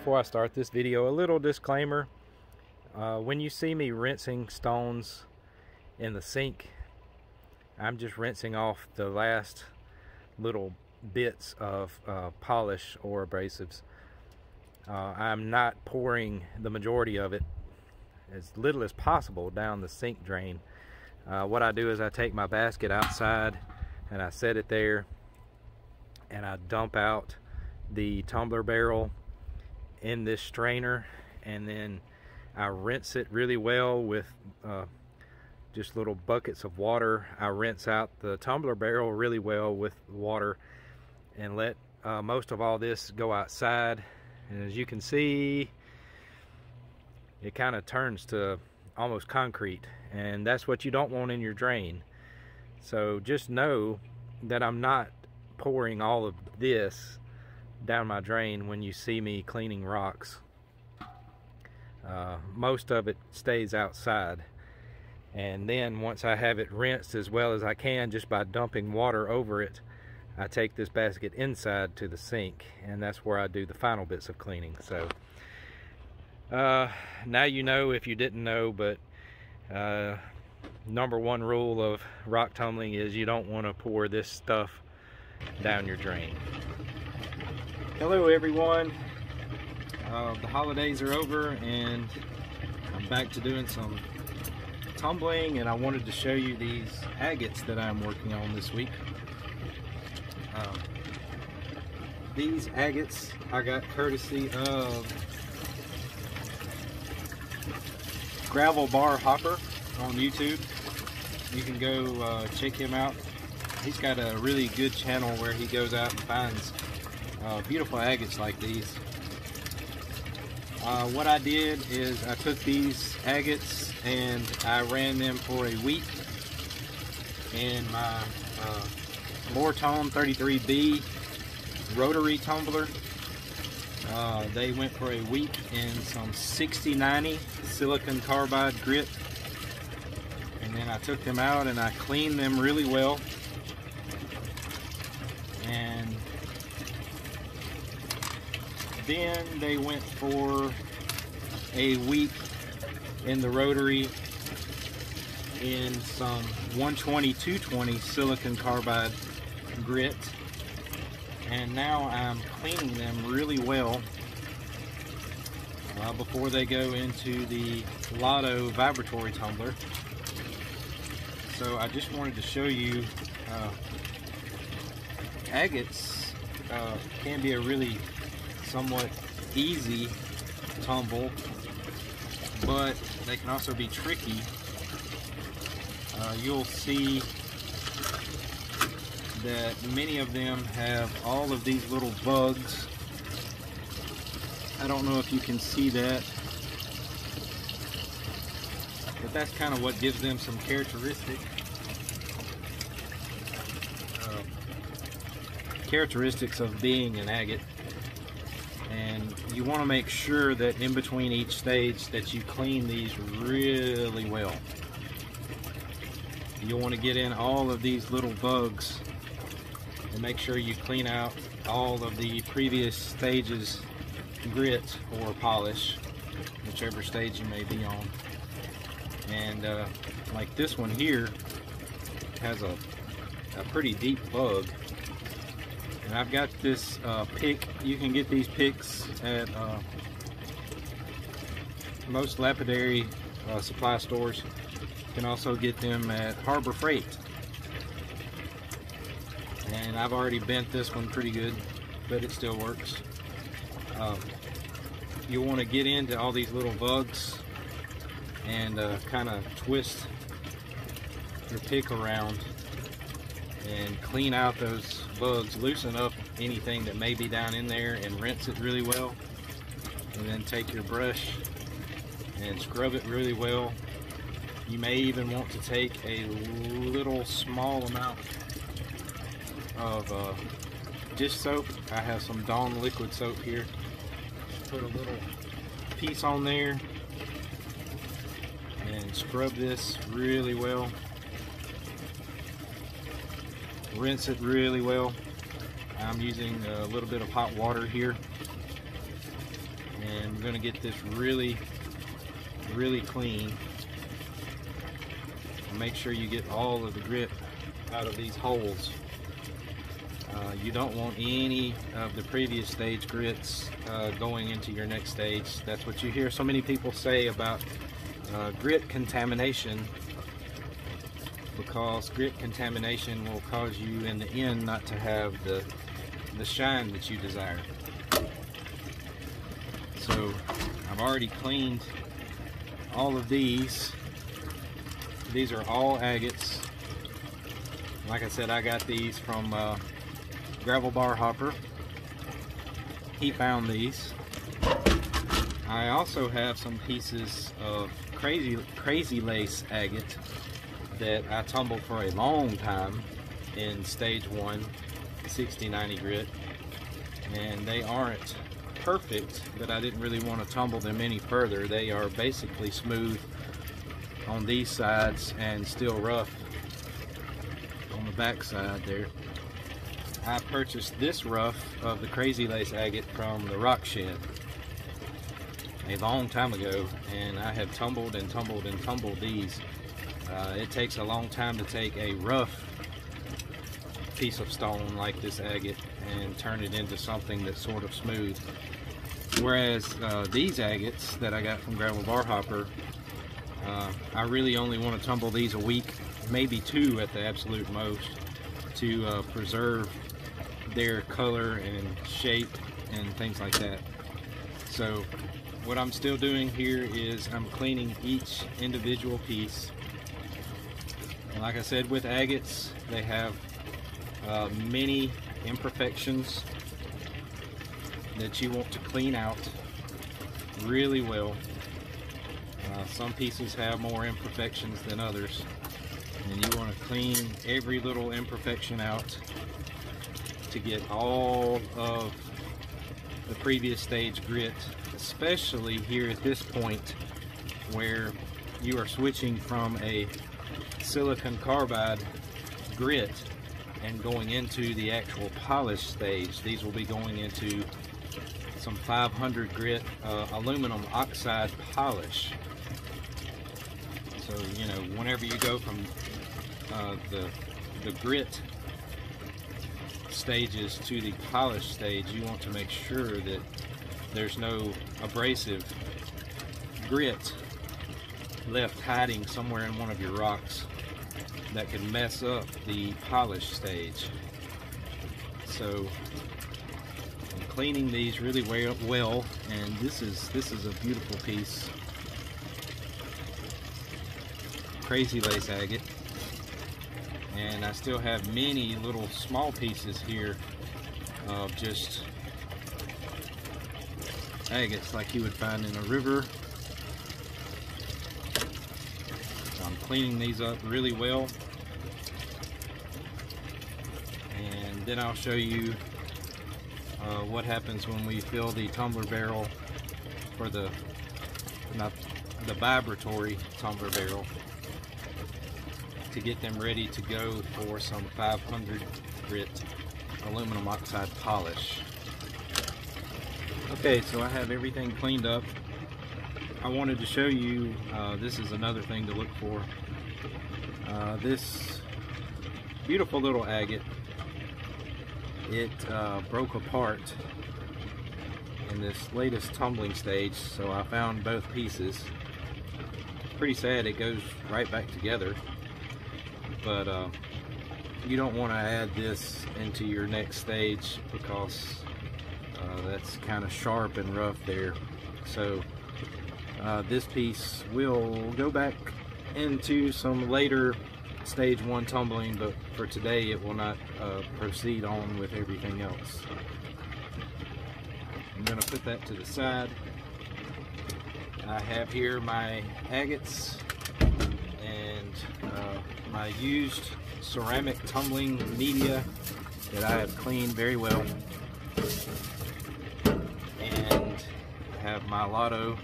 before I start this video, a little disclaimer. When you see me rinsing stones in the sink, I'm just rinsing off the last little bits of polish or abrasives. I'm not pouring the majority of it, as little as possible, down the sink drain. What I do is I take my basket outside and I set it there, and I dump out the tumbler barrel in this strainer, and then I rinse it really well with just little buckets of water. I rinse out the tumbler barrel really well with water and let most of all this go outside. And as you can see, it kind of turns to almost concrete, and that's what you don't want in your drain. So just know that I'm not pouring all of this down my drain when you see me cleaning rocks. Most of it stays outside, and then once I have it rinsed as well as I can just by dumping water over it, I take this basket inside to the sink, and that's where I do the final bits of cleaning. So now you know if you didn't know, but number one rule of rock tumbling is you don't want to pour this stuff down your drain. Hello everyone. The holidays are over and I'm back to doing some tumbling, and I wanted to show you these agates that I'm working on this week. These agates I got courtesy of Gravel Bar Hopper on YouTube. You can go check him out. He's got a really good channel where he goes out and finds beautiful agates like these. What I did is I took these agates and I ran them for a week in my Lortone 33B rotary tumbler. They went for a week in some 6090 silicon carbide grit, and then I took them out and I cleaned them really well, and then they went for a week in the rotary in some 120-220 silicon carbide grit, and now I'm cleaning them really well before they go into the Lotto vibratory tumbler. So I just wanted to show you agates can be a really somewhat easy tumble, but they can also be tricky. You'll see that many of them have all of these little bugs. I don't know if you can see that, but that's kind of what gives them some characteristics of being an agate. And you want to make sure that in between each stage that you clean these really well. You want to get in all of these little bugs and make sure you clean out all of the previous stages grit or polish, whichever stage you may be on. And like this one here has a pretty deep bug, and I've got this pick. You can get these picks at most lapidary supply stores. You can also get them at Harbor Freight, and I've already bent this one pretty good, but it still works. You want to get into all these little bugs and kind of twist your pick around and clean out those bugs, loosen up anything that may be down in there, and rinse it really well, and then take your brush and scrub it really well. You may even want to take a little small amount of dish soap. I have some Dawn liquid soap here. Put a little piece on there and scrub this really well. Rinse it really well. I'm using a little bit of hot water here, and we're going to get this really clean. Make sure you get all of the grit out of these holes. You don't want any of the previous stage grits going into your next stage. That's what you hear so many people say about grit contamination, because grit contamination will cause you in the end not to have the shine that you desire. So I've already cleaned all of these. These are all agates. Like I said, I got these from Gravel Bar Hopper. He found these. I also have some pieces of crazy lace agate that I tumbled for a long time in stage 1, 60-90 grit, and they aren't perfect, but I didn't really want to tumble them any further. They are basically smooth on these sides and still rough on the back side there. I purchased this rough of the crazy lace agate from the Rock Shed a long time ago, and I have tumbled and tumbled and tumbled these. It takes a long time to take a rough piece of stone like this agate and turn it into something that's sort of smooth. Whereas these agates that I got from Gravel Bar Hopper, I really only want to tumble these a week, maybe 2 at the absolute most, to preserve their color and shape and things like that. So what I'm still doing here is I'm cleaning each individual piece. And like I said, with agates, they have many imperfections that you want to clean out really well. Some pieces have more imperfections than others, and you want to clean every little imperfection out to get all of the previous stage grit, especially here at this point where you are switching from a silicon carbide grit and going into the actual polish stage. These will be going into some 500 grit aluminum oxide polish. So, you know, whenever you go from the grit stages to the polish stage, you want to make sure that there's no abrasive grit left hiding somewhere in one of your rocks that could mess up the polish stage. So I'm cleaning these really well, and this is a beautiful piece. Crazy lace agate. And I still have many little small pieces here of just agates like you would find in a river. So I'm cleaning these up really well, and then I'll show you what happens when we fill the tumbler barrel for the vibratory tumbler barrel to get them ready to go for some 500 grit aluminum oxide polish. Okay, so I have everything cleaned up. I wanted to show you, this is another thing to look for. This beautiful little agate, it broke apart in this latest tumbling stage, so I found both pieces. Pretty sad it goes right back together, but you don't want to add this into your next stage because that's kind of sharp and rough there. So this piece will go back into some later stage 1 tumbling, but for today it will not proceed on with everything else. I'm going to put that to the side. I have here my agates and my used ceramic tumbling media that I have cleaned very well, and I have my Lortone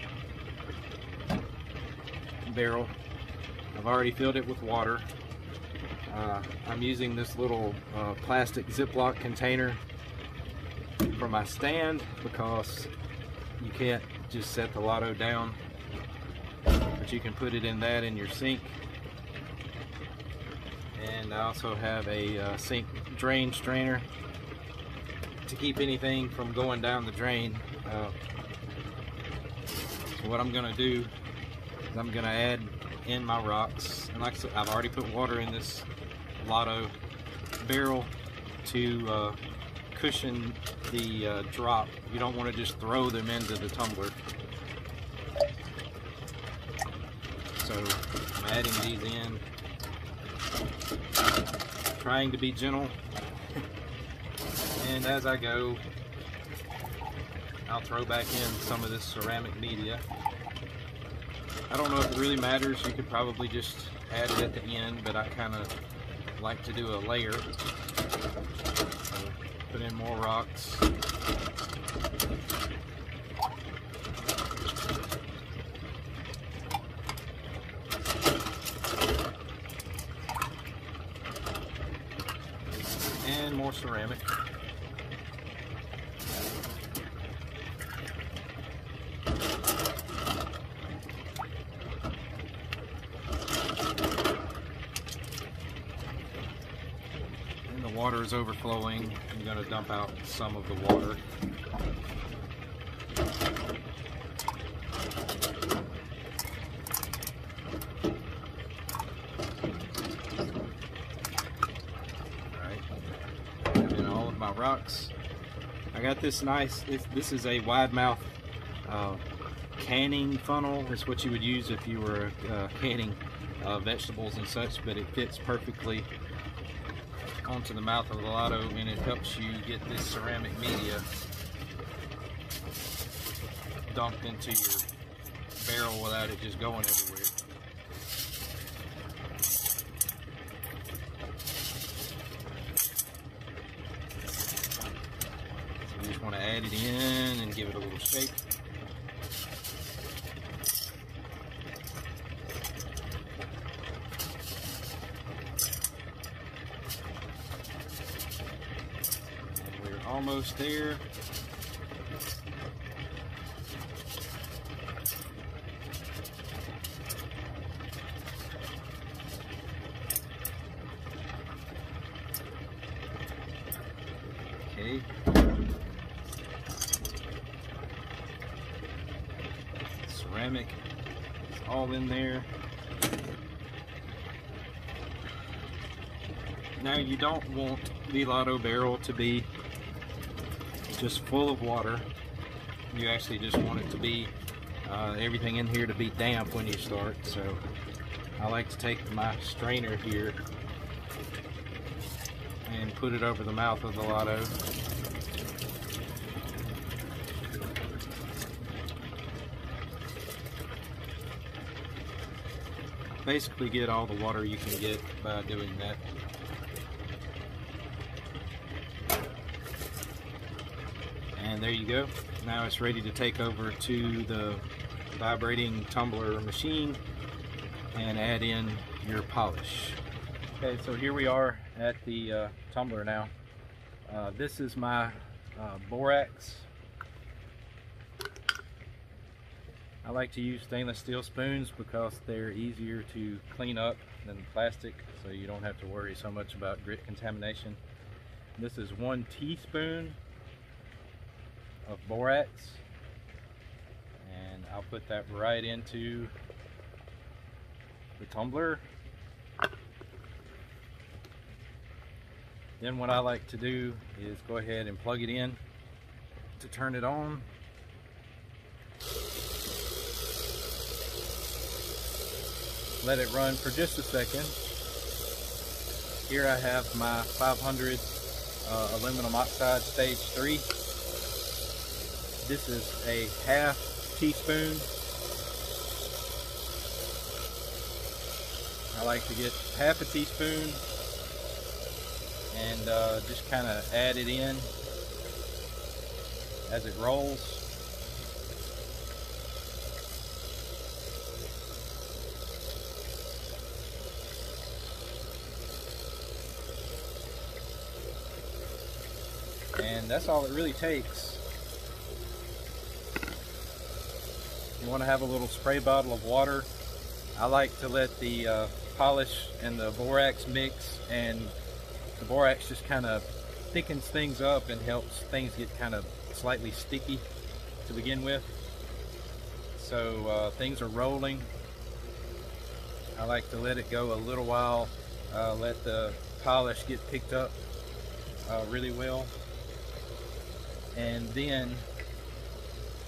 barrel. I've already filled it with water. I'm using this little plastic Ziploc container for my stand because you can't just set the Lotto down, but you can put it in that in your sink. And I also have a sink drain strainer to keep anything from going down the drain. So what I'm going to do is I'm going to add in my rocks, and like I said, I've already put water in this Lotto barrel to cushion the drop. You don't want to just throw them into the tumbler. So I'm adding these in, trying to be gentle, and as I go I'll throw back in some of this ceramic media. I don't know if it really matters, you could probably just add it at the end, but I kind of like to do a layer. So put in more rocks. And more ceramic. Water is overflowing. I'm going to dump out some of the water. Alright, and then all of my rocks. I got this nice, this is a wide mouth canning funnel. It's what you would use if you were canning vegetables and such, but it fits perfectly onto the mouth of the Lotto, and it helps you get this ceramic media dumped into your barrel without it just going everywhere. So you just want to add it in and give it a little shake. Almost there. Okay. Ceramic is all in there. Now you don't want the Lotto barrel to be just full of water. You actually just want it to be everything in here to be damp when you start. So I like to take my strainer here and put it over the mouth of the Lotto. Basically get all the water you can get by doing that. And there you go. Now it's ready to take over to the vibrating tumbler machine and add in your polish. Okay, so here we are at the tumbler now. This is my Borax. I like to use stainless steel spoons because they're easier to clean up than plastic, so you don't have to worry so much about grit contamination. This is 1 teaspoon of borax, and I'll put that right into the tumbler. Then what I like to do is go ahead and plug it in to turn it on. Let it run for just a second. Here I have my 500 aluminum oxide stage 3. This is a ½ teaspoon. I like to get ½ teaspoon and just kind of add it in as it rolls. And that's all it really takes. you want to have a little spray bottle of water. I like to let the polish and the borax mix, and the borax just kind of thickens things up and helps things get kind of slightly sticky to begin with. So things are rolling. I like to let it go a little while, let the polish get picked up really well, and then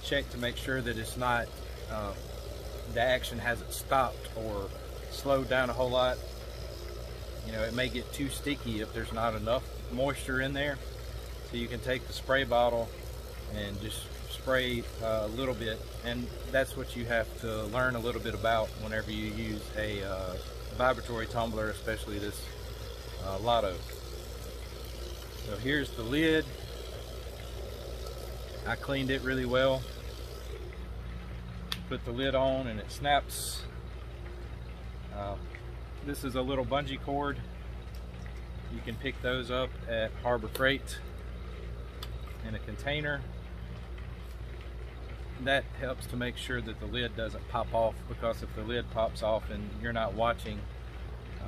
check to make sure that it's not the action hasn't stopped or slowed down a whole lot. You know, it may get too sticky if there's not enough moisture in there. So you can take the spray bottle and just spray a little bit, and that's what you have to learn a little bit about whenever you use a vibratory tumbler, especially this Lotto. So here's the lid. I cleaned it really well. Put the lid on and it snaps. This is a little bungee cord. You can pick those up at Harbor Freight in a container. That helps to make sure that the lid doesn't pop off, because if the lid pops off and you're not watching,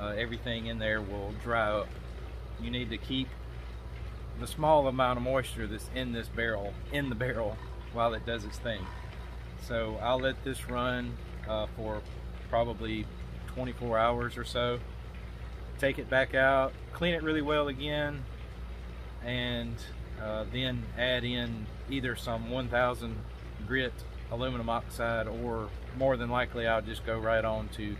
everything in there will dry up. You need to keep the small amount of moisture that's in this barrel in the barrel while it does its thing. So I'll let this run for probably 24 hours or so. Take it back out, clean it really well again, and then add in either some 1000 grit aluminum oxide, or more than likely I'll just go right on to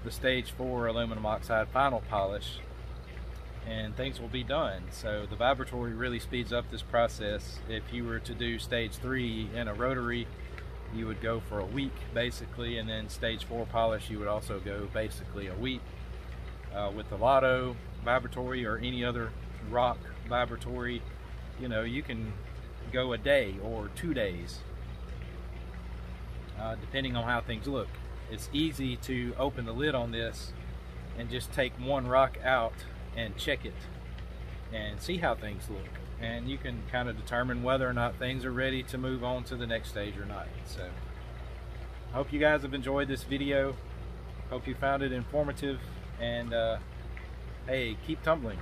the stage 4 aluminum oxide final polish, and things will be done. So the vibratory really speeds up this process. If you were to do stage 3 in a rotary, you would go for a week basically, and then stage 4 polish you would also go basically a week. With the Lotto vibratory or any other rock vibratory, you know, you can go a day or 2 days, depending on how things look. It's easy to open the lid on this and just take one rock out and check it and see how things look, and you can kind of determine whether or not things are ready to move on to the next stage or not. So I hope you guys have enjoyed this video. Hope you found it informative, and hey, keep tumbling.